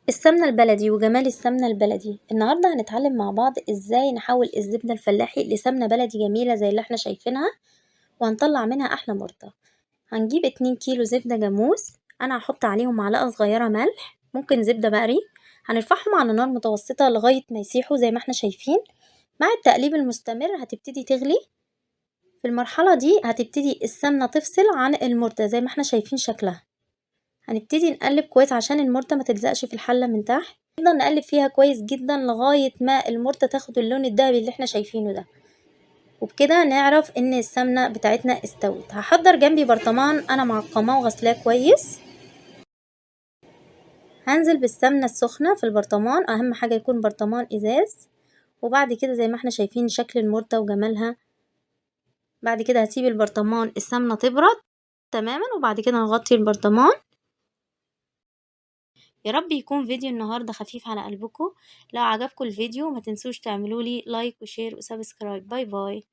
السمنة البلدي وجمال السمنة البلدي. النهاردة هنتعلم مع بعض ازاي نحول الزبدة الفلاحي لسمنة بلدي جميلة زي اللي احنا شايفينها، وهنطلع منها احلى مرضى. هنجيب 2 كيلو زبدة جاموس، انا هحط عليهم معلقة صغيرة ملح، ممكن زبدة بقري. هنرفعهم على نار متوسطة لغاية ما يسيحوا زي ما احنا شايفين. مع التقليب المستمر هتبتدي تغلي. في المرحلة دي هتبتدي السمنة تفصل عن المرتة زي ما احنا شايفين شكلها. هنبتدي نقلب كويس عشان المرتة ما تلزقش في الحلة من تحت. نفضل نقلب فيها كويس جدا لغاية ما المرتة تاخد اللون الذهبي اللي احنا شايفينه ده، وبكده نعرف ان السمنة بتاعتنا استوت. هحضر جنبي برطمان انا معقماه وغسلاه كويس. هنزل بالسمنة السخنة في البرطمان، اهم حاجة يكون برطمان ازاز. وبعد كده زي ما احنا شايفين شكل المرتة وجمالها. بعد كده هسيب البرطمان السمنة تبرد تماما، وبعد كده نغطي البرطمان. يا رب يكون فيديو النهاردة خفيف على قلبكم. لو عجبكم الفيديو ما تنسوش تعملوا لي لايك وشير وسبسكرايب. باي باي.